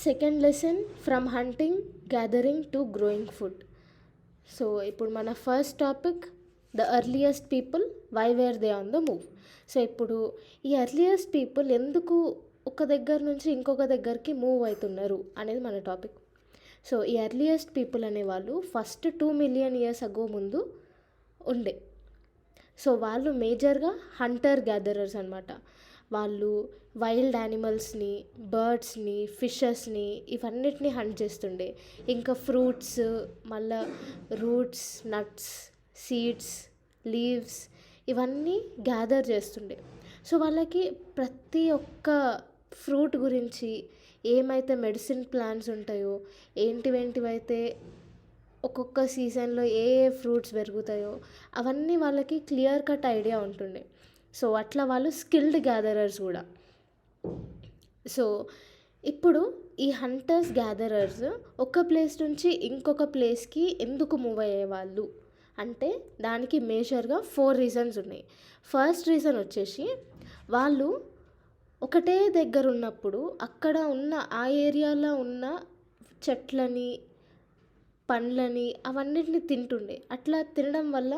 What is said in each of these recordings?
Second lesson from hunting gathering to growing food. So ఇప్పుడు మన first topic the earliest people why were they on the move. So ఇప్పుడు ఈ earliest people ఎందుకు ఒక దగ్గర నుంచి ఇంకొక దగ్గరికి మూవ్ అవుతున్నారు అనేది మన టాపిక్. సో ఈ ఎర్లియస్ట్ పీపుల్ అనేవాళ్ళు ఫస్ట్ 2 మిలియన్ ఇయర్స్ అగో ముందు ఉండే. సో వాళ్ళు మేజర్గా హంటర్ గ్యాదరర్స్ అనమాట. వాళ్ళు వైల్డ్ యానిమల్స్ని, బర్డ్స్ని, ఫిషెస్ని ఇవన్నిటిని హంట్ చేస్తుండే. ఇంకా ఫ్రూట్స్, మళ్ళా రూట్స్, నట్స్, సీడ్స్, లీవ్స్ ఇవన్నీ గ్యాదర్ చేస్తుండే. సో వాళ్ళకి ప్రతి ఒక్క ఫ్రూట్ గురించి, ఏమైతే మెడిసిన్ ప్లాంట్స్ ఉంటాయో, ఏంటివేంటివైతే ఒక్కొక్క సీజన్లో ఏ ఏ ఫ్రూట్స్ పెరుగుతాయో అవన్నీ వాళ్ళకి క్లియర్ కట్ ఐడియా ఉంటుండే. సో అట్లా వాళ్ళు స్కిల్డ్ గ్యాదరర్స్ కూడా. సో ఇప్పుడు ఈ హంటర్స్ గ్యాదరర్స్ ఒక ప్లేస్ నుంచి ఇంకొక ప్లేస్కి ఎందుకు మూవ్ అయ్యేవాళ్ళు అంటే దానికి మేజర్గా 4 రీజన్స్ ఉన్నాయి. ఫస్ట్ రీజన్ వచ్చేసి వాళ్ళు ఒకటే దగ్గర ఉన్నప్పుడు అక్కడ ఉన్న ఆ ఏరియాలో ఉన్న చెట్లని, పండ్లని అవన్నిటిని తింటుండే. అట్లా తినడం వల్ల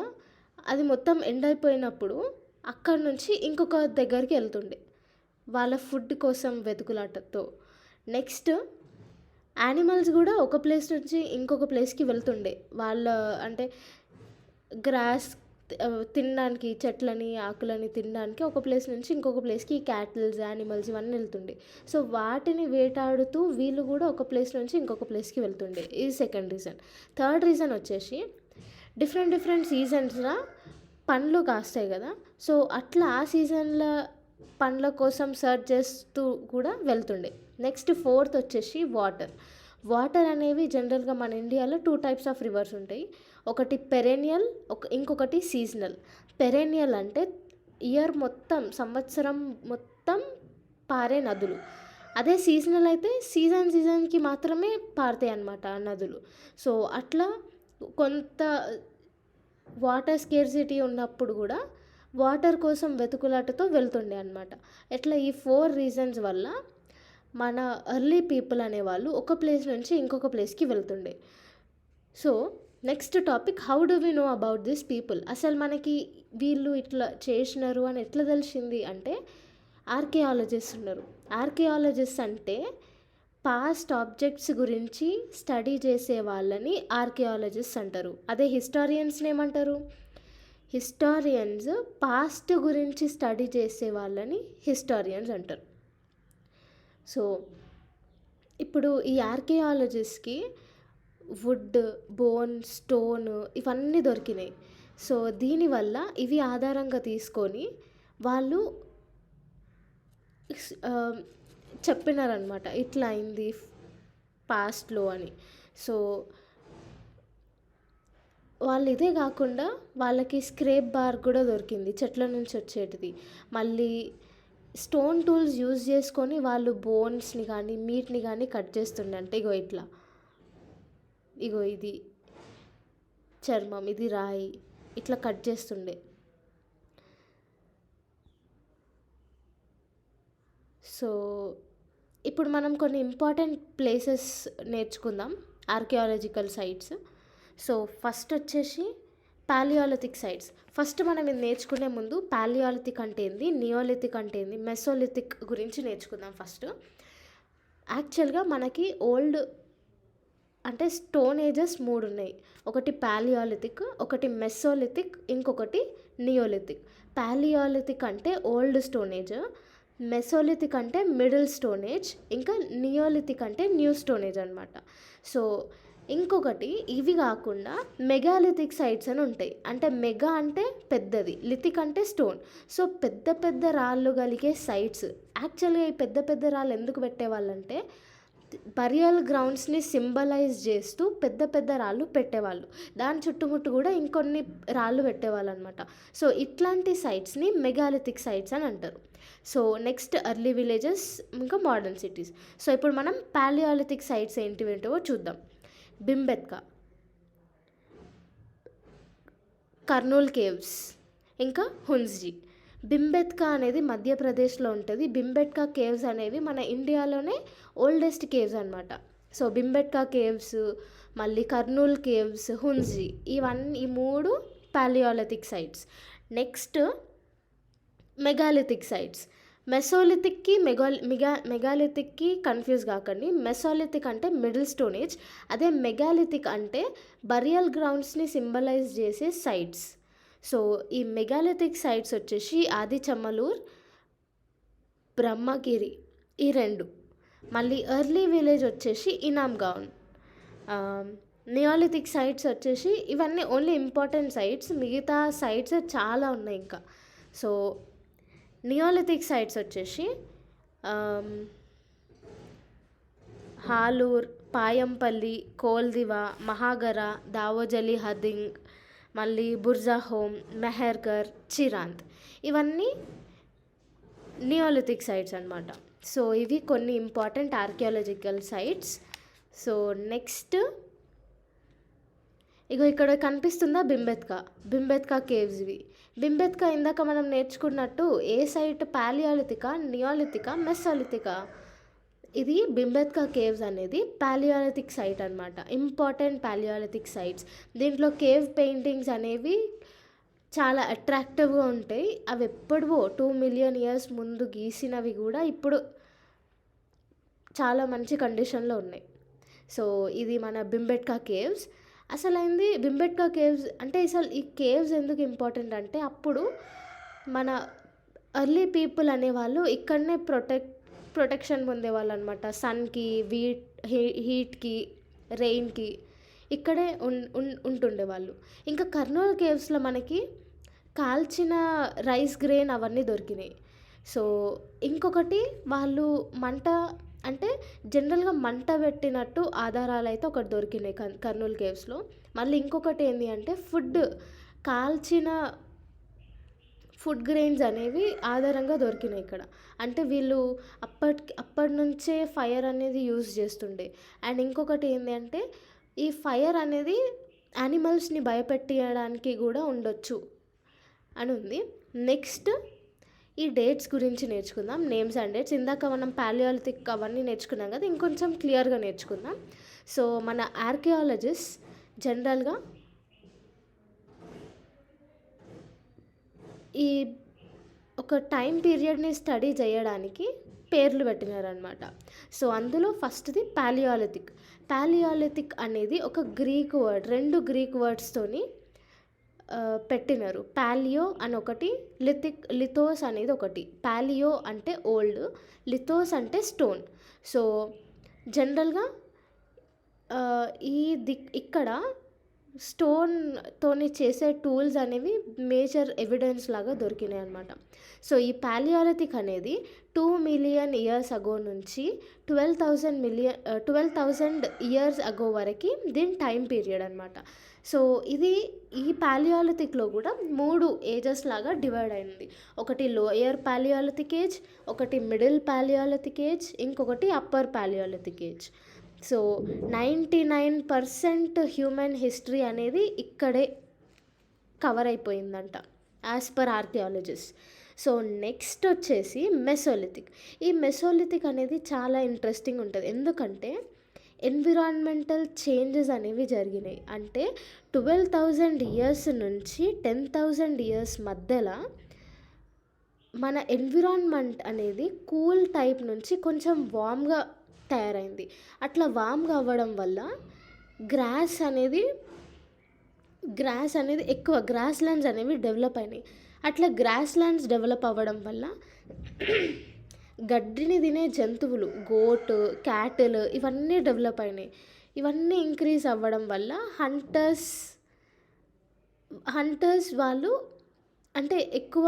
అది మొత్తం ఎండ్ అయిపోయినప్పుడు అక్కడ నుంచి ఇంకొక దగ్గరికి వెళ్తుండే వాళ్ళ ఫుడ్ కోసం వెతుకులాటతో. నెక్స్ట్ యానిమల్స్ కూడా ఒక ప్లేస్ నుంచి ఇంకొక ప్లేస్కి వెళ్తుండే. వాళ్ళ అంటే గ్రాస్ తినడానికి, చెట్లని, ఆకులని తినడానికి ఒక ప్లేస్ నుంచి ఇంకొక ప్లేస్కి క్యాటిల్స్, యానిమల్స్ ఇవన్నీ వెళ్తుండే. సో వాటిని వేటాడుతూ వీళ్ళు కూడా ఒక ప్లేస్ నుంచి ఇంకొక ప్లేస్కి వెళ్తుండే. ఇది సెకండ్ రీజన్. థర్డ్ రీజన్ వచ్చేసి డిఫరెంట్ సీజన్స్లో పండ్లు కాస్తాయి కదా. సో అట్లా ఆ సీజన్లో పండ్ల కోసం సర్చ్ చేస్తూ కూడా వెళ్తుండే. నెక్స్ట్ ఫోర్త్ వచ్చేసి వాటర్ అనేవి జనరల్గా మన ఇండియాలో 2 టైప్స్ ఆఫ్ రివర్స్ ఉంటాయి. ఒకటి పెరెనియల్, ఇంకొకటి సీజనల్. పెరెనియల్ అంటే ఇయర్ మొత్తం, సంవత్సరం మొత్తం పారే నదులు. అదే సీజనల్ అయితే సీజన్కి మాత్రమే పారుతాయి అన్నమాట ఆ నదులు. సో అట్లా కొంత వాటర్ స్కేర్సిటీ ఉన్నప్పుడు కూడా వాటర్ కోసం వెతుకులాటతో వెళ్తుండే అనమాట. ఎట్లా ఈ 4 రీజన్స్ వల్ల మన ఎర్లీ పీపుల్ అనేవాళ్ళు ఒక ప్లేస్ నుంచి ఇంకొక ప్లేస్కి వెళ్తుండే. So next topic, how do we know about this people. అసలు మనకి వీళ్ళు ఇట్లా చేసినారు అని ఎట్లా తెలిసింది అంటే ఆర్కియాలజిస్ట్ ఉన్నారు. ఆర్కియాలజిస్ట్ అంటే పాస్ట్ ఆబ్జెక్ట్స్ గురించి స్టడీ చేసే వాళ్ళని ఆర్కియాలజిస్ట్ అంటారు. అదే హిస్టారియన్స్ని ఏమంటారు? హిస్టారియన్స్ పాస్ట్ గురించి స్టడీ చేసే వాళ్ళని హిస్టారియన్స్ అంటారు. సో ఇప్పుడు ఈ ఆర్కియాలజిస్ట్కి వుడ్, బోన్, స్టోన్ ఇవన్నీ దొరికినాయి. సో దీనివల్ల ఇవి ఆధారంగా తీసుకొని వాళ్ళు చెప్పినారనమాట ఇట్లా అయింది పాస్ట్లో అని. సో వాళ్ళు ఇదే కాకుండా వాళ్ళకి స్క్రేప్ బార్ కూడా దొరికింది, చెట్ల నుంచి వచ్చేటిది. మళ్ళీ స్టోన్ టూల్స్ యూజ్ చేసుకొని వాళ్ళు బోన్స్ని కానీ మీట్ని కానీ కట్ చేస్తుండే. అంటే ఇగో ఇది చర్మం, ఇది రాయి, ఇట్లా కట్ చేస్తుండే. సో ఇప్పుడు మనం కొన్ని ఇంపార్టెంట్ ప్లేసెస్ నేర్చుకుందాం, ఆర్కియాలజికల్ సైట్స్. సో ఫస్ట్ వచ్చేసి పాలియాలిథిక్ సైట్స్. ఫస్ట్ మనం ఇది నేర్చుకునే ముందు పాలియాలిథిక్ అంటే ఏంది, నియోలిథిక్ అంటే ఏంది, మెసోలిథిక్ గురించి నేర్చుకుందాం ఫస్ట్. యాక్చువల్గా మనకి ఓల్డ్ అంటే స్టోన్ ఏజెస్ 3 ఉన్నాయి. ఒకటి పాలియాలిథిక్, ఒకటి మెసోలిథిక్, ఇంకొకటి నియోలిథిక్. పాలియాలిథిక్ అంటే ఓల్డ్ స్టోన్ ఏజ్, మెసోలిథిక్ అంటే మిడిల్ స్టోన్ ఏజ్, ఇంకా నియోలిథిక్ అంటే న్యూ స్టోన్ ఏజ్ అనమాట. సో ఇంకొకటి ఇవి కాకుండా మెగాలిథిక్ సైట్స్ అని ఉంటాయి. అంటే మెగా అంటే పెద్దది, లిథిక్ అంటే స్టోన్. సో పెద్ద రాళ్ళు కలిగే సైట్స్. యాక్చువల్గా ఈ పెద్ద రాళ్ళు ఎందుకు పెట్టేవాళ్ళంటే బరియల్ గ్రౌండ్స్ని సింబలైజ్ చేస్తూ పెద్ద రాళ్ళు పెట్టేవాళ్ళు. దాని చుట్టుముట్టు కూడా ఇంకొన్ని రాళ్ళు పెట్టేవాళ్ళు అనమాట. సో ఇట్లాంటి సైట్స్ని మెగాలిథిక్ సైట్స్ అని అంటారు. సో నెక్స్ట్ ఎర్లీ విలేజెస్, ఇంకా మోడర్న్ సిటీస్. సో ఇప్పుడు మనం పాలియాలిథిక్ సైట్స్ ఏంటివేంటో చూద్దాం. బింబెత్కా, కర్నూల్ కేవ్స్, ఇంకా హున్స్జీ. భింబెత్కా అనేది మధ్యప్రదేశ్లో ఉంటుంది. భింబెట్కా కేవ్స్ అనేవి మన ఇండియాలోనే ఓల్డెస్ట్ కేవ్స్ అనమాట. సో భింబెట్కా కేవ్స్, మళ్ళీ కర్నూల్ కేవ్స్, హుంజీ, ఈ 3 palaeolithic sites. Next megalithic sites. మెసోలిథిక్కి మెగాలిథిక్కి కన్ఫ్యూజ్ కాకండి. మెసోలిథిక్ అంటే మిడిల్ స్టోన్ ఏజ్, అదే మెగాలిథిక్ అంటే బరియల్ గ్రౌండ్స్ని సింబలైజ్ చేసే సైట్స్. సో ఈ మెగాలిథిక్ సైట్స్ వచ్చేసి ఆదిచమ్మలూర్, బ్రహ్మగిరి, ఈ 2. మళ్ళీ ఎర్లీ విలేజ్ వచ్చేసి ఇనామ్గౌన్. నియోలిథిక్ సైట్స్ వచ్చేసి ఇవన్నీ ఓన్లీ ఇంపార్టెంట్ సైట్స్, మిగతా సైట్స్ చాలా ఉన్నాయి ఇంకా. సో నియోలిథిక్ సైట్స్ వచ్చేసి హాలూర్, పాయంపల్లి, కోల్దివ, మహాగర, దావోజలి హదింగ్, మళ్ళీ బుర్జాహోమ్, మెహర్గర్, చిరాంత్, ఇవన్నీ నియోలిథిక్ సైట్స్ అనమాట. సో ఇవి కొన్ని important archaeological sites. So next ఇక్కడ కనిపిస్తుందా భింబెత్కా కేవ్స్. ఇవి భింబెత్కా ఇందాక మనం నేర్చుకున్నట్టు ఏ సైట్, పాలియోలిథికా, నియోలిథికా, మెసోలిథికా? ఇది భింబెత్కా కేవ్స్ అనేది పాలియోలిథిక్ సైట్ అనమాట. Important palaeolithic sites. దీంట్లో కేవ్ పెయింటింగ్స్ అనేవి చాలా అట్రాక్టివ్గా ఉంటాయి. అవి ఎప్పుడో 2 మిలియన్ ఇయర్స్ ముందు గీసినవి కూడా ఇప్పుడు చాలా మంచి కండిషన్లో ఉన్నాయి. సో ఇది మన భింబెట్కా కేవ్స్. అసలైంది భింబెట్కా కేవ్స్ అంటే అసలు ఈ కేవ్స్ ఎందుకు ఇంపార్టెంట్ అంటే అప్పుడు మన ఎర్లీ పీపుల్ అనేవాళ్ళు ఇక్కడనే ప్రొటెక్షన్ పొందేవాళ్ళు అనమాట. సన్కి, హీట్కి, రెయిన్కి ఇక్కడే ఉంటుండేవాళ్ళు. ఇంకా కర్నూలు కేవ్స్లో మనకి కాల్చిన రైస్ గ్రెయిన్ అవన్నీ దొరికినాయి. సో ఇంకొకటి వాళ్ళు మంట అంటే జనరల్గా మంట పెట్టినట్టు ఆధారాలు అయితే ఒకటి దొరికినాయి కర్నూలు కేవ్స్లో. మళ్ళీ ఇంకొకటి ఏంటి అంటే కాల్చిన ఫుడ్ గ్రెయిన్స్ అనేవి ఆధారంగా దొరికినాయి ఇక్కడ. అంటే వీళ్ళు అప్పటి నుంచే ఫైర్ అనేది యూజ్ చేస్తుండే. అండ్ ఇంకొకటి ఏంటి అంటే ఈ ఫైర్ అనేది యానిమల్స్ని భయపెట్టడానికి కూడా ఉండొచ్చు అని ఉంది. నెక్స్ట్ ఈ డేట్స్ గురించి నేర్చుకుందాం, నేమ్స్ అండ్ డేట్స్. ఇందాక మనం పాలియోలిథిక్ అవన్నీ నేర్చుకున్నాం కదా, ఇంకొంచెం క్లియర్గా నేర్చుకుందాం. సో మన ఆర్కియాలజిస్ట్ జనరల్గా ఈ ఒక టైం పీరియడ్ని స్టడీ చేయడానికి పేర్లు పెట్టినారనమాట. సో అందులో ఫస్ట్ది పాలియోలిథిక్ అనేది ఒక గ్రీక్ వర్డ్, 2 గ్రీక్ వర్డ్స్తోని పెట్టినారు. పాలియో అని ఒకటి, లిథోస్ అనేది ఒకటి. పాలియో అంటే ఓల్డ్, లిథోస్ అంటే స్టోన్. సో జనరల్గా ఇక్కడ స్టోన్తోని చేసే టూల్స్ అనేవి మేజర్ ఎవిడెన్స్ లాగా దొరికినాయి అనమాట. సో ఈ పాలియోలిథిక్ అనేది 2 మిలియన్ ఇయర్స్ అగో నుంచి 12,000 ఇయర్స్ అగో వరకు దీని టైం పీరియడ్ అనమాట. సో ఈ పాలియోలిథిక్లో కూడా 3 ఏజెస్ లాగా డివైడ్ అయింది. ఒకటి లోయర్ పాలియోలిథిక్ ఏజ్, ఒకటి మిడిల్ పాలియోలిథిక్ ఏజ్, ఇంకొకటి upper palaeolithic age. So 99% human history అనేది ఇక్కడే కవర్ అయిపోయిందంట as per archaeologist. So next వచ్చేసి మెసోలిథిక్. ఈ మెసోలిథిక్ అనేది చాలా ఇంట్రెస్టింగ్ ఉంటుంది. ఎందుకంటే ఎన్విరాన్మెంటల్ చేంజెస్ అనేవి జరిగినాయి. అంటే 12,000 ఇయర్స్ నుంచి 10,000 ఇయర్స్ మధ్యలో మన ఎన్విరాన్మెంట్ అనేది కూల్ టైప్ నుంచి కొంచెం వామ్గా తయారైంది. అట్లా వామ్గా అవ్వడం వల్ల గ్రాస్ అనేది ఎక్కువ గ్రాస్ ల్యాండ్స్ అనేవి డెవలప్ అయినాయి. అట్లా గ్రాస్ ల్యాండ్స్ డెవలప్ అవ్వడం వల్ల గడ్డిని తినే జంతువులు, గోట్, క్యాటిల్ ఇవన్నీ డెవలప్ అయినాయి. ఇవన్నీ ఇంక్రీజ్ అవ్వడం వల్ల హంటర్స్ వాళ్ళు అంటే ఎక్కువ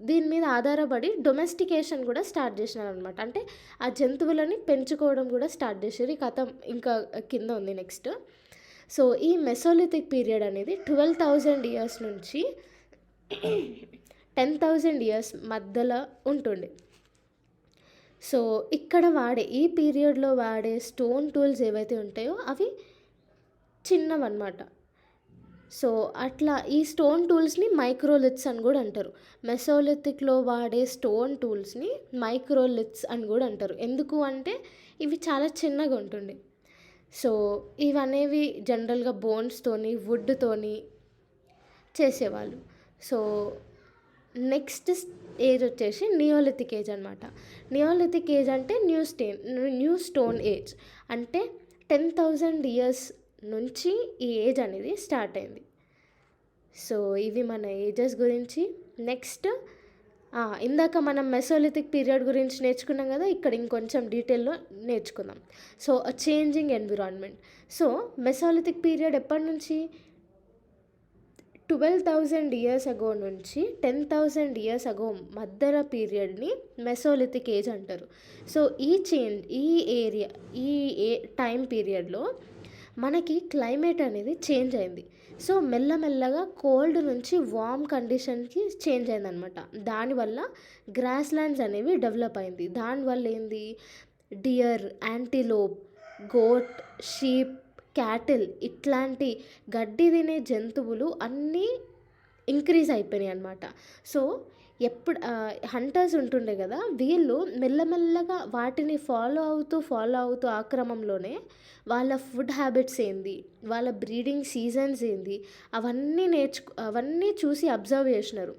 దీని మీద ఆధారపడి డొమెస్టికేషన్ కూడా స్టార్ట్ చేసినారు అనమాట. అంటే ఆ జంతువులని పెంచుకోవడం కూడా స్టార్ట్ చేశారు. ఈ కథ ఇంకా కింద ఉంది నెక్స్ట్. సో ఈ మెసోలిథిక్ పీరియడ్ అనేది 12,000 ఇయర్స్ నుంచి 10,000 ఇయర్స్ మధ్యలో ఉంటుండే. సో ఇక్కడ ఈ పీరియడ్లో వాడే స్టోన్ టూల్స్ ఏవైతే ఉంటాయో అవి చిన్నవన్నమాట. సో అట్లా ఈ స్టోన్ టూల్స్ని మైక్రోలిత్స్ అని కూడా అంటారు. మెసోలిథిక్లో వాడే స్టోన్ టూల్స్ని మైక్రోలిత్స్ అని కూడా అంటారు. ఎందుకు అంటే ఇవి చాలా చిన్నగా ఉంటుండే. సో ఇవనేవి జనరల్గా బోన్స్తోని వుడ్తోని చేసేవాళ్ళు. సో నెక్స్ట్ ఏజ్ వచ్చేసి నియోలిథిక్ ఏజ్ అనమాట. నియోలిథిక్ ఏజ్ అంటే న్యూ స్టోన్ ఏజ్. అంటే 10,000 ఇయర్స్ నుంచి ఈ ఏజ్ అనేది స్టార్ట్ అయింది. సో ఇవి మన ఏజెస్ గురించి. నెక్స్ట్ ఇందాక మనం మెసోలిథిక్ పీరియడ్ గురించి నేర్చుకున్నాం కదా, ఇక్కడ ఇంకొంచెం డీటెయిల్లో నేర్చుకుందాం. So changing environment. So Mesolithic period ఎప్పటి నుంచి 12,000 ఇయర్స్ అగో నుంచి 10,000 ఇయర్స్ అగో మధ్యర పీరియడ్ని మెసోలిథిక్ ఏజ్ అంటారు. సో ఈ టైం పీరియడ్లో మనకి క్లైమేట్ అనేది చేంజ్ అయింది. సో మెల్లమెల్లగా కోల్డ్ నుంచి వార్మ్ కండిషన్కి చేంజ్ అయిందనమాట. దానివల్ల గ్రాస్ ల్యాండ్స్ అనేవి డెవలప్ అయింది. దానివల్ల ఏంది, deer, antelope, goat, sheep, cattle ఇట్లాంటి గడ్డి తినే జంతువులు అన్నీ ఇంక్రీజ్ అయిపోయినాయి అనమాట. సో ఎప్పుడు హంటర్స్ ఉంటుండే కదా, వీళ్ళు మెల్లమెల్లగా వాటిని ఫాలో అవుతూ ఆ క్రమంలోనే వాళ్ళ ఫుడ్ హ్యాబిట్స్ ఏంది, వాళ్ళ బ్రీడింగ్ సీజన్స్ ఏంది, అవన్నీ చూసి అబ్జర్వ్ చేసినారు.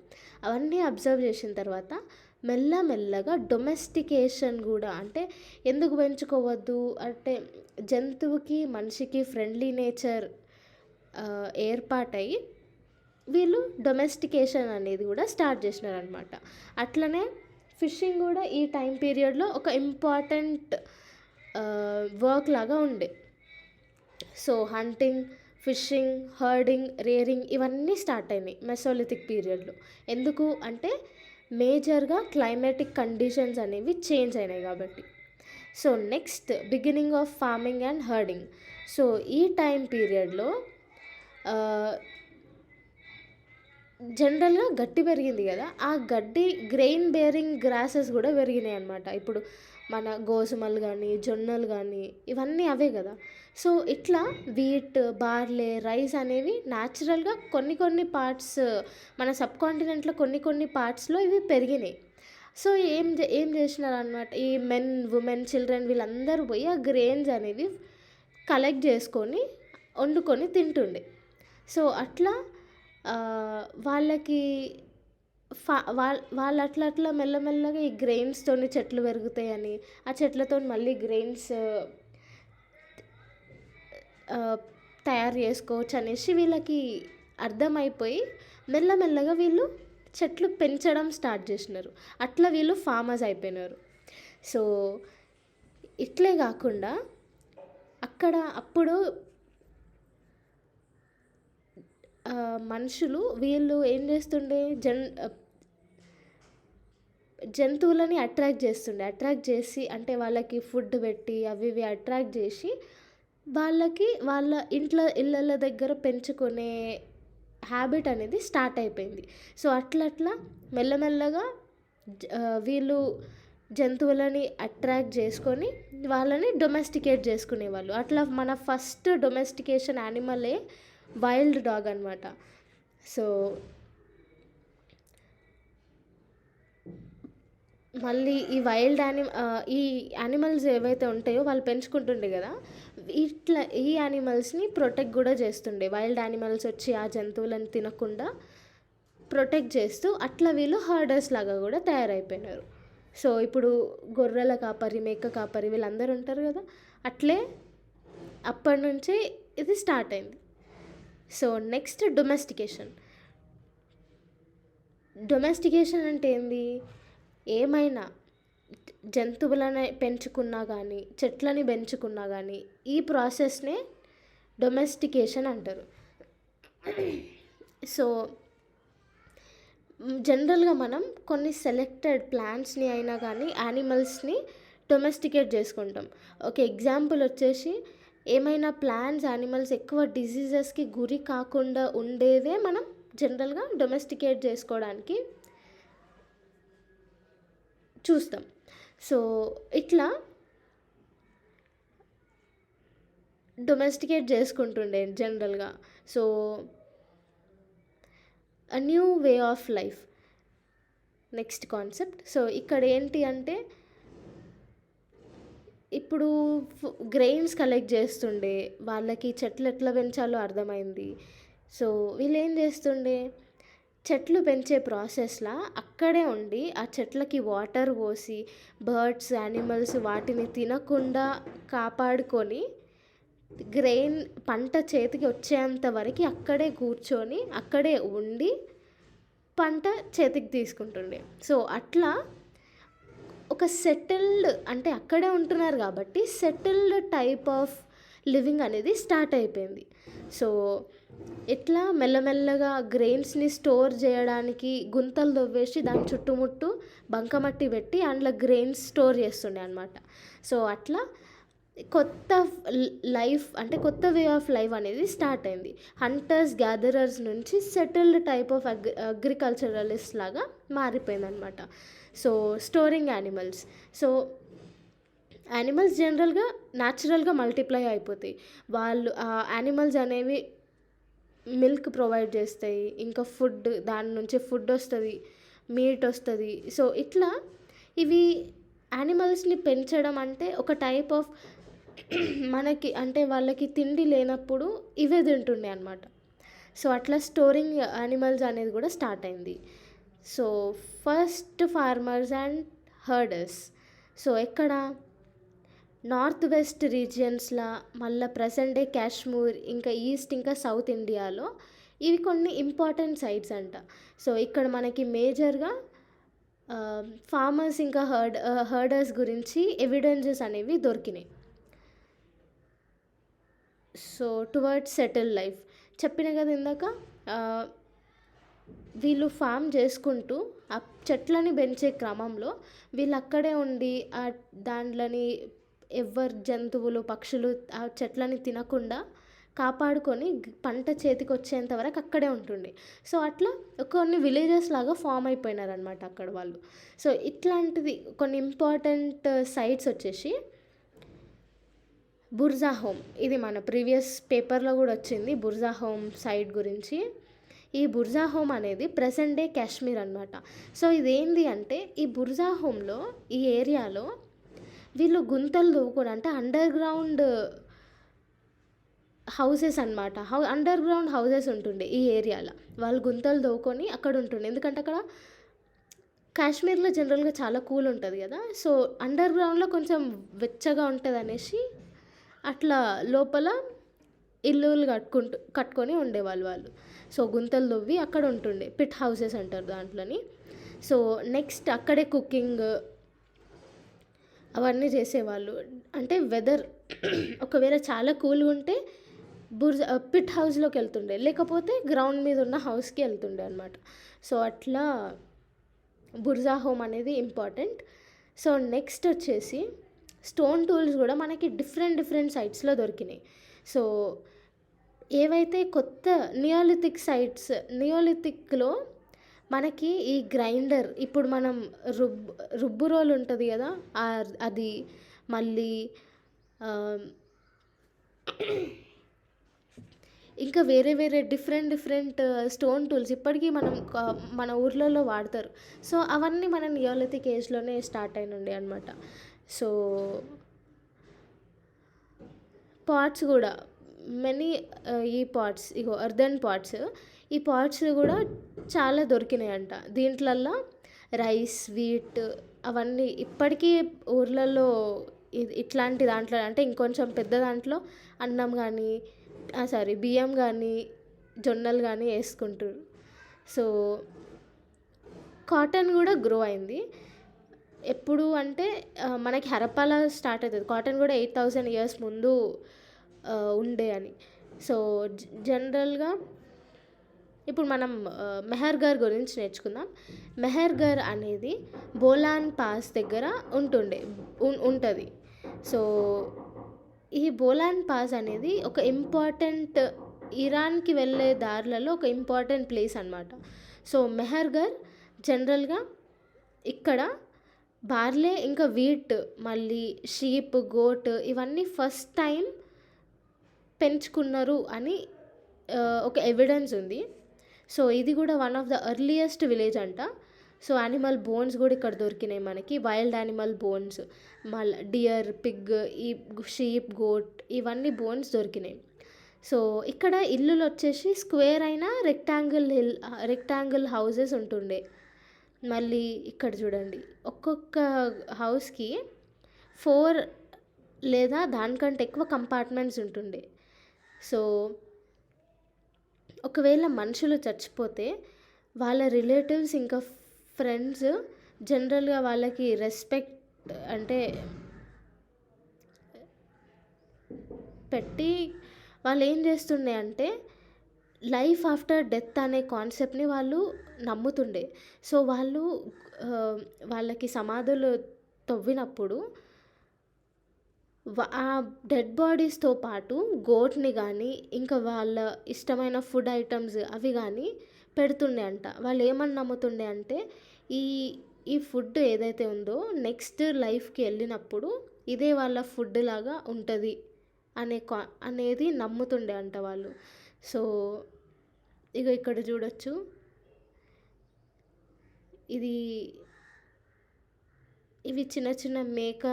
అవన్నీ అబ్జర్వ్ చేసిన తర్వాత మెల్లమెల్లగా డొమెస్టికేషన్ కూడా, అంటే ఎందుకు పెంచుకోవద్దు అంటే జంతువుకి మనిషికి ఫ్రెండ్లీ నేచర్ ఏర్పాటై వీళ్ళు డొమెస్టికేషన్ అనేది కూడా స్టార్ట్ చేసినారనమాట. అట్లనే ఫిషింగ్ కూడా ఈ టైం పీరియడ్లో ఒక ఇంపార్టెంట్ వర్క్ లాగా ఉండే. So hunting, fishing, Hardinge, rearing ఇవన్నీ స్టార్ట్ అయినాయి మెసోలిథిక్ పీరియడ్లో. ఎందుకు అంటే మేజర్గా క్లైమాటిక్ కండిషన్స్ అనేవి చేంజ్ అయినాయి కాబట్టి. So next beginning of farming and Hardinge. So ఈ టైం పీరియడ్లో జనరల్గా గడ్డి పెరిగింది కదా, ఆ గడ్డి గ్రెయిన్ బేరింగ్ గ్రాసెస్ కూడా పెరిగినాయి అనమాట. ఇప్పుడు మన గోధుమలు కానీ జొన్నలు కానీ ఇవన్నీ అవే కదా. సో ఇట్లా వీట్, బార్లే, రైస్ అనేవి న్యాచురల్గా కొన్ని పార్ట్స్ మన సబ్ కాంటినెంట్లో కొన్ని పార్ట్స్లో ఇవి పెరిగినాయి. సో ఏం చేసినారు అనమాట, ఈ మెన్, ఉమెన్, చిల్డ్రన్ వీళ్ళందరూ పోయి ఆ గ్రెయిన్స్ అనేవి కలెక్ట్ చేసుకొని వండుకొని తింటుండే. సో అట్లా వాళ్ళకి వాళ్ళు అట్లా మెల్లమెల్లగా ఈ గ్రెయిన్స్తోని చెట్లు పెరుగుతాయని, ఆ చెట్లతో మళ్ళీ గ్రెయిన్స్ తయారు చేసుకోవచ్చు అనేసి వీళ్ళకి అర్థమైపోయి మెల్లమెల్లగా వీళ్ళు చెట్లు పెంచడం స్టార్ట్ చేసినారు. అట్లా వీళ్ళు ఫార్మర్స్ అయిపోయినారు. సో ఇట్లే కాకుండా అప్పుడు మనుషులు వీళ్ళు ఏం చేస్తుండే, జంతువులని అట్రాక్ట్ చేసి అంటే వాళ్ళకి ఫుడ్ పెట్టి అవి ఇవి అట్రాక్ట్ చేసి వాళ్ళకి వాళ్ళ ఇళ్ళ దగ్గర పెంచుకునే హ్యాబిట్ అనేది స్టార్ట్ అయిపోయింది. సో అట్లా మెల్లమెల్లగా వీళ్ళు జంతువులని అట్రాక్ట్ చేసుకొని వాళ్ళని డొమెస్టికేట్ చేసుకునేవాళ్ళు. అట్లా మన ఫస్ట్ డొమెస్టికేషన్ యానిమలే వైల్డ్ డాగ్ అనమాట. సో మళ్ళీ ఈ యానిమల్స్ ఏవైతే ఉంటాయో వాళ్ళు పెంచుకుంటుండే కదా, ఈ యానిమల్స్ని ప్రొటెక్ట్ కూడా చేస్తుండే. వైల్డ్ యానిమల్స్ వచ్చి ఆ జంతువులను తినకుండా ప్రొటెక్ట్ చేస్తూ అట్లా వీళ్ళు హర్డర్స్ లాగా కూడా తయారైపోయినారు. సో ఇప్పుడు గొర్రెల కాపరి, మేక కాపరి వీళ్ళందరూ ఉంటారు కదా, అట్లే అప్పటి నుంచి ఇది స్టార్ట్ అయింది. సో నెక్స్ట్ డొమెస్టికేషన్ అంటే ఏంది, ఏమైనా జంతువులని పెంచుకున్నా కానీ చెట్లని పెంచుకున్నా కానీ ఈ ప్రాసెస్నే డొమెస్టికేషన్ అంటారు. సో జనరల్గా మనం కొన్ని సెలెక్టెడ్ ప్లాంట్స్ని అయినా కానీ యానిమల్స్ని డొమెస్టికేట్ చేసుకుంటాం. ఒక ఎగ్జాంపుల్ వచ్చేసి ఏమైనా ప్లాంట్స్, యానిమల్స్ ఎక్కువ డిసీజెస్కి గురి కాకుండా ఉండేవే మనం జనరల్గా డొమెస్టికేట్ చేసుకోవడానికి చూస్తాం. సో ఇట్లా డొమెస్టికేట్ చేసుకుంటుండే జనరల్గా. So a new way of life. Next concept. So ఇక్కడ ఏంటి అంటే ఇప్పుడు గ్రెయిన్స్ కలెక్ట్ చేస్తుండే వాళ్ళకి చెట్లు ఎట్లా పెంచాలో అర్థమైంది. సో వీళ్ళు ఏం చేస్తుండే, చెట్లు పెంచే ప్రాసెస్లో అక్కడే ఉండి ఆ చెట్లకి వాటర్ పోసి బర్డ్స్ యానిమల్స్ వాటిని తినకుండా కాపాడుకొని గ్రెయిన్ పంట చేతికి వచ్చేంత వరకు అక్కడే కూర్చొని అక్కడే ఉండి పంట చేతికి తీసుకుంటుండే. సో అట్లా ఒక సెటిల్డ్, అంటే అక్కడే ఉంటున్నారు కాబట్టి సెటిల్డ్ టైప్ ఆఫ్ లివింగ్ అనేది స్టార్ట్ అయిపోయింది. సో ఇట్లా మెల్లమెల్లగా గ్రెయిన్స్ని స్టోర్ చేయడానికి గుంతలు తవ్వేసి దాని చుట్టుముట్టు బంకమట్టి పెట్టి అందులో గ్రెయిన్స్ స్టోర్ చేస్తుండే అనమాట. సో అట్లా కొత్త లైఫ్, అంటే కొత్త వే ఆఫ్ లైఫ్ అనేది స్టార్ట్ అయింది. హంటర్స్ గ్యాదరర్స్ నుంచి సెటిల్డ్ టైప్ ఆఫ్ అగ్రికల్చరలిస్ట్ లాగా మారిపోయింది అనమాట. So storing animals. So animals జనరల్గా న్యాచురల్గా మల్టిప్లై అయిపోతాయి. వాళ్ళు ఆ యానిమల్స్ అనేవి మిల్క్ ప్రొవైడ్ చేస్తాయి, ఇంకా ఫుడ్, దాని నుంచి ఫుడ్ వస్తుంది, మీట్ వస్తుంది. సో ఇట్లా ఇవి యానిమల్స్ని పెంచడం అంటే ఒక టైప్ ఆఫ్ మనకి, అంటే వాళ్ళకి తిండి లేనప్పుడు ఇవే తింటుండే అనమాట. సో అట్లా స్టోరింగ్ యానిమల్స్ అనేది కూడా స్టార్ట్ అయింది. So first farmers and herders. So ఎక్కడ నార్త్ వెస్ట్ రీజియన్స్లో, మళ్ళీ ప్రజెంట్ డే కాశ్మీర్, ఇంకా ఈస్ట్, ఇంకా సౌత్ ఇండియాలో ఇవి కొన్ని ఇంపార్టెంట్ సైట్స్ అంట. సో ఇక్కడ మనకి మేజర్గా ఫార్మర్స్ ఇంకా హర్డర్స్ గురించి ఎవిడెన్సెస్ అనేవి దొరికినాయి. సో టువర్డ్స్ సెటిల్ లైఫ్ చెప్పిన కదా ఇందాక, వీళ్ళు ఫామ్ చేసుకుంటూ ఆ చెట్లని పెంచే క్రమంలో వీళ్ళు అక్కడే ఉండి ఆ దాంట్లోని ఎవరు జంతువులు పక్షులు ఆ చెట్లని తినకుండా కాపాడుకొని పంట చేతికి వచ్చేంత వరకు అక్కడే ఉంటుండే. సో అట్లా కొన్ని విలేజెస్ లాగా ఫామ్ అయిపోయినారనమాట అక్కడ వాళ్ళు. సో ఇట్లాంటిది కొన్ని ఇంపార్టెంట్ సైట్స్ వచ్చేసి బుర్జా హోమ్. ఇది మన ప్రీవియస్ పేపర్లో కూడా వచ్చింది బుర్జా హోమ్ సైట్ గురించి. ఈ బుర్జా హోమ్ అనేది ప్రెసెంట్ డే కాశ్మీర్ అనమాట. సో ఇదేంటి అంటే ఈ బుర్జా హోమ్లో, ఈ ఏరియాలో వీళ్ళు గుంతలు తవ్వుకోవడం, అంటే అండర్ గ్రౌండ్ హౌసెస్ అనమాట. అండర్ గ్రౌండ్ హౌసెస్ ఉంటుండే ఈ ఏరియాలో. వాళ్ళు గుంతలు తవ్వుకొని అక్కడ ఉంటుండే, ఎందుకంటే అక్కడ కాశ్మీర్లో జనరల్గా చాలా కూల్ ఉంటుంది కదా. సో అండర్ గ్రౌండ్లో కొంచెం వెచ్చగా ఉంటుంది అనేసి అట్లా లోపల ఇల్లులు కట్టుకొని ఉండేవాళ్ళు వాళ్ళు. సో గుంతలు తవ్వి అక్కడ ఉంటుండే, పిట్ హౌసెస్ అంటారు దాంట్లోని. సో నెక్స్ట్ అక్కడే కుకింగ్ అవన్నీ చేసేవాళ్ళు. అంటే వెదర్ ఒకవేళ చాలా కూల్గా ఉంటే పిట్ హౌస్లోకి వెళ్తుండే, లేకపోతే గ్రౌండ్ మీద ఉన్న హౌస్కి వెళ్తుండే అనమాట. సో అట్లా బుర్జా హోమ్ అనేది ఇంపార్టెంట్. సో నెక్స్ట్ వచ్చేసి స్టోన్ టూల్స్ కూడా మనకి డిఫరెంట్ సైట్స్లో దొరికినాయి. సో ఏవైతే కొత్త నియోలిథిక్ సైట్స్, నియోలిథిక్లో మనకి ఈ గ్రైండర్, ఇప్పుడు మనం రుబ్బు రోల్ ఉంటుంది కదా, అది మళ్ళీ ఇంకా వేరే డిఫరెంట్ స్టోన్ టూల్స్ ఇప్పటికీ మన ఊర్లలో వాడతారు. సో అవన్నీ మన నియోలిథిక్ ఏజ్లోనే స్టార్ట్ అయినుండే అనమాట. సో పాట్స్ కూడా ఈ పాట్స్, ఇగో ఎర్దన్ పాట్స్, ఈ పాట్స్ కూడా చాలా దొరికినాయంట. దీంట్లల్లో రైస్, వీట్ అవన్నీ ఇప్పటికీ ఊర్లలో ఇట్లాంటి దాంట్లో, అంటే ఇంకొంచెం పెద్ద దాంట్లో అన్నం కానీ బియ్యం కానీ జొన్నలు కానీ వేసుకుంటారు. సో కాటన్ కూడా గ్రో అయింది. ఎప్పుడు అంటే మనకి హరప్పాలో స్టార్ట్ అవుతుంది. కాటన్ కూడా 8000 years ముందు ఉండే అని. సో జనరల్గా ఇప్పుడు మనం మెహర్గర్ గురించి నేర్చుకుందాం. మెహర్గర్ అనేది బోలాన్ పాస్ దగ్గర ఉంటుంది. సో ఈ బోలాన్ పాస్ అనేది ఒక ఇంపార్టెంట్, ఇరాన్కి వెళ్ళే దారులలో ఒక ఇంపార్టెంట్ ప్లేస్ అనమాట. సో మెహర్గర్ జనరల్గా ఇక్కడ బార్లే ఇంకా వీట్, మళ్ళీ షీప్, గోట్ ఇవన్నీ ఫస్ట్ టైం పెంచుకున్నారు అని ఒక ఎవిడెన్స్ ఉంది. సో ఇది కూడా one of the earliest village అంట. సో యానిమల్ బోన్స్ కూడా ఇక్కడ దొరికినాయి మనకి, వైల్డ్ యానిమల్ బోన్స్, మళ్ళీ డియర్, పిగ్, ఈ షీప్, గోట్, ఇవన్నీ బోన్స్ దొరికినాయి. సో ఇక్కడ ఇల్లులు వచ్చేసి స్క్వేర్ అయినా రెక్టాంగిల్ హౌసెస్ ఉంటుండే. మళ్ళీ ఇక్కడ చూడండి, ఒక్కొక్క హౌస్కి 4 లేదా దానికంటే ఎక్కువ కంపార్ట్మెంట్స్ ఉంటుండే. సో ఒకవేళ మనుషులు చచ్చిపోతే వాళ్ళ రిలేటివ్స్ ఇంకా ఫ్రెండ్స్ జనరల్గా వాళ్ళకి రెస్పెక్ట్ అంటే పెట్టి వాళ్ళు ఏం చేస్తుండే అంటే లైఫ్ ఆఫ్టర్ డెత్ అనే కాన్సెప్ట్ని వాళ్ళు నమ్ముతుండే. సో వాళ్ళు వాళ్ళకి సమాధులు తవ్వినప్పుడు ఆ డెడ్ బాడీస్తో పాటు గోట్ని కానీ ఇంకా వాళ్ళ ఇష్టమైన ఫుడ్ ఐటమ్స్ అవి కానీ పెడుతుండే అంట. వాళ్ళు ఏమని నమ్ముతుండే అంటే ఈ ఈ ఫుడ్ ఏదైతే ఉందో నెక్స్ట్ లైఫ్కి వెళ్ళినప్పుడు ఇదే వాళ్ళ ఫుడ్ లాగా ఉంటుంది అనేది నమ్ముతుండే అంట వాళ్ళు. సో ఇక ఇక్కడ చూడొచ్చు, ఇవి చిన్న చిన్న మేక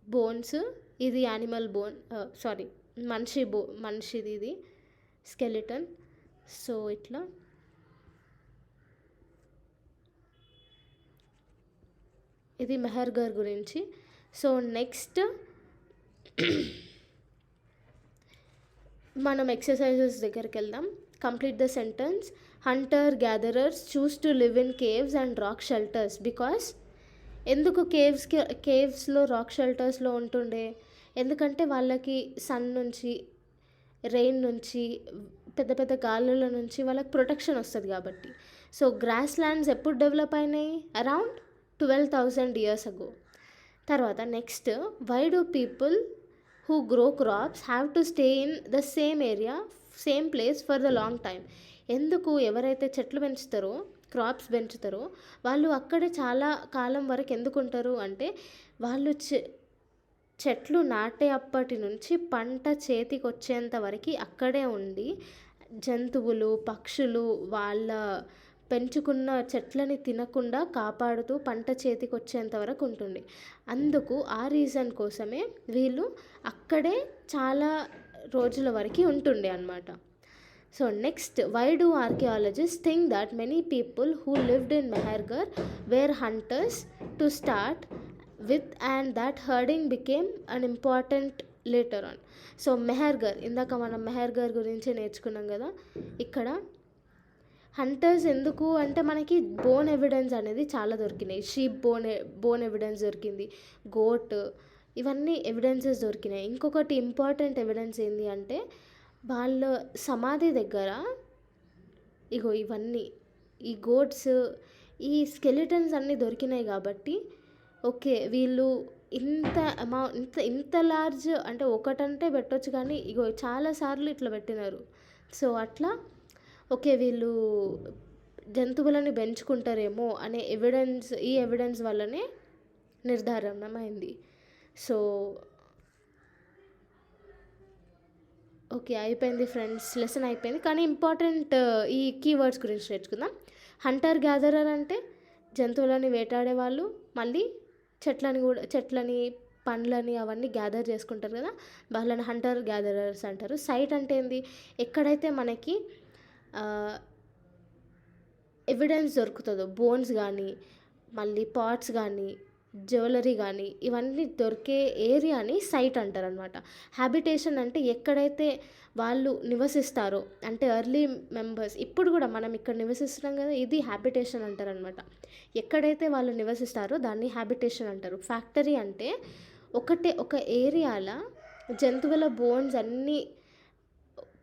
బోన్స్, ఇది యానిమల్ బోన్, సారీ మనిషిది ఇది స్కెలిటన్. సో ఇట్లా ఇది మెహర్గర్ గురించి. సో నెక్స్ట్ మనం ఎక్సర్సైజెస్ దగ్గరికి వెళ్దాం. Complete the sentence. Hunter gatherers choose to live in caves and rock shelters because. ఎందుకు కేవ్స్లో రాక్ షెల్టర్స్లో ఉంటుండే? ఎందుకంటే వాళ్ళకి సన్ నుంచి, రెయిన్ నుంచి, పెద్ద పెద్ద గాలుల నుంచి వాళ్ళకి ప్రొటెక్షన్ వస్తుంది కాబట్టి. సో గ్రాస్ ల్యాండ్స్ ఎప్పుడు డెవలప్ అయినాయి? Around 12,000 years ago. తర్వాత next, why do people who grow crops have to stay in the same area, same place for the long time? ఎందుకు ఎవరైతే చెట్లు పెంచుతారో, క్రాప్స్ పెంచుతారో వాళ్ళు అక్కడే చాలా కాలం వరకు ఎందుకు ఉంటారు అంటే వాళ్ళు చెట్లు నాటే అప్పటి నుంచి పంట చేతికి వచ్చేంత వరకు అక్కడే ఉండి జంతువులు, పక్షులు వాళ్ళ పెంచుకున్న చెట్లని తినకుండా కాపాడుతూ పంట చేతికి వచ్చేంత వరకు ఉంటుంది. అందుకు ఆ రీజన్ కోసమే వీళ్ళు అక్కడే చాలా రోజుల వరకు ఉంటుండే అన్నమాట. So next, why do archaeologist think that many people who lived in Mehrgarh were hunters to start with and that herding became an important later on? So Mehrgarh, ఇందాక మనం మెహర్గర్ గురించి నేర్చుకున్నాం కదా. ఇక్కడ హంటర్స్ ఎందుకు అంటే మనకి బోన్ ఎవిడెన్స్ అనేది చాలా దొరికినాయి. షీప్ బోన్ ఎవిడెన్స్ దొరికింది, గోట్, ఇవన్నీ ఎవిడెన్సెస్ దొరికినాయి. ఇంకొకటి ఇంపార్టెంట్ ఎవిడెన్స్ ఏంటి అంటే వాళ్ళ సమాధి దగ్గర ఇగో ఇవన్నీ, ఈ గోట్స్, ఈ స్కెలిటన్స్ అన్నీ దొరికినాయి కాబట్టి ఓకే వీళ్ళు ఇంత లార్జ్ అంటే ఒకటంటే పెట్టొచ్చు కానీ ఇగో చాలాసార్లు ఇట్లా పెట్టినారు. సో అట్లా ఓకే వీళ్ళు జంతువులని పెంచుకుంటారేమో అనే ఈ ఎవిడెన్స్ వల్లనే నిర్ధారణమైంది. సో ఓకే, అయిపోయింది ఫ్రెండ్స్, లెసన్ అయిపోయింది. కానీ ఇంపార్టెంట్ ఈ కీవర్డ్స్ గురించి నేర్చుకుందాం. హంటర్ గ్యాదరర్ అంటే జంతువులని వేటాడేవాళ్ళు, మళ్ళీ చెట్లని పండ్లని అవన్నీ గ్యాదర్ చేసుకుంటారు కదా, వాళ్ళని హంటర్ గ్యాదరర్స్ అంటారు. సైట్ అంటే ఏంది? ఎక్కడైతే మనకి ఎవిడెన్స్ దొరుకుతుందో, బోన్స్ కానీ మళ్ళీ పార్ట్స్ కానీ జ్యువెలరీ కానీ ఇవన్నీ దొరికే ఏరియాని సైట్ అంటారు అనమాట. హ్యాబిటేషన్ అంటే ఎక్కడైతే వాళ్ళు నివసిస్తారో, అంటే ఎర్లీ మెంబర్స్, ఇప్పుడు కూడా మనం ఇక్కడ నివసిస్తున్నాం కదా, ఇది హ్యాబిటేషన్ అంటారు అనమాట. ఎక్కడైతే వాళ్ళు నివసిస్తారో దాన్ని హ్యాబిటేషన్ అంటారు. ఫ్యాక్టరీ అంటే ఒక ఏరియాలో జంతువుల బోన్స్ అన్నీ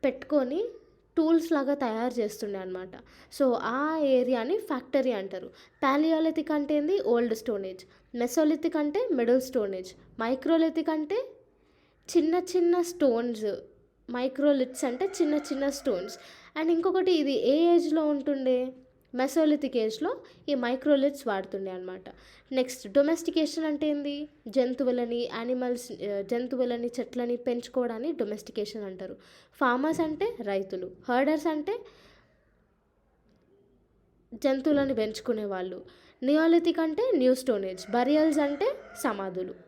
పెట్టుకొని టూల్స్ లాగా తయారు చేస్తుండే అనమాట. సో ఆ ఏరియాని ఫ్యాక్టరీ అంటారు. పాలియోలిథిక్ అంటే ఏంది? Old stone age. మెసోలిథిక్ అంటే మిడిల్ స్టోన్ ఏజ్. మైక్రోలిథిక్ అంటే చిన్న చిన్న స్టోన్స్. మైక్రోలిథ్స్ అంటే చిన్న చిన్న స్టోన్స్. అండ్ ఇంకొకటి, ఇది ఏ ఏజ్లో ఉంటుండే? మెసోలిథిక్ ఏజ్లో ఈ మైక్రోలిథ్స్ వాడుతుండే అనమాట. నెక్స్ట్, డొమెస్టికేషన్ అంటే ఏంది? జంతువులని చెట్లని పెంచుకోవడాన్ని డొమెస్టికేషన్ అంటారు. ఫార్మర్స్ అంటే రైతులు. హర్డర్స్ అంటే జంతువులను పెంచుకునేవాళ్ళు. నియోలిథిక్ అంటే న్యూ స్టోన్ ఏజ్, బరియల్స్ అంటే సమాధులు.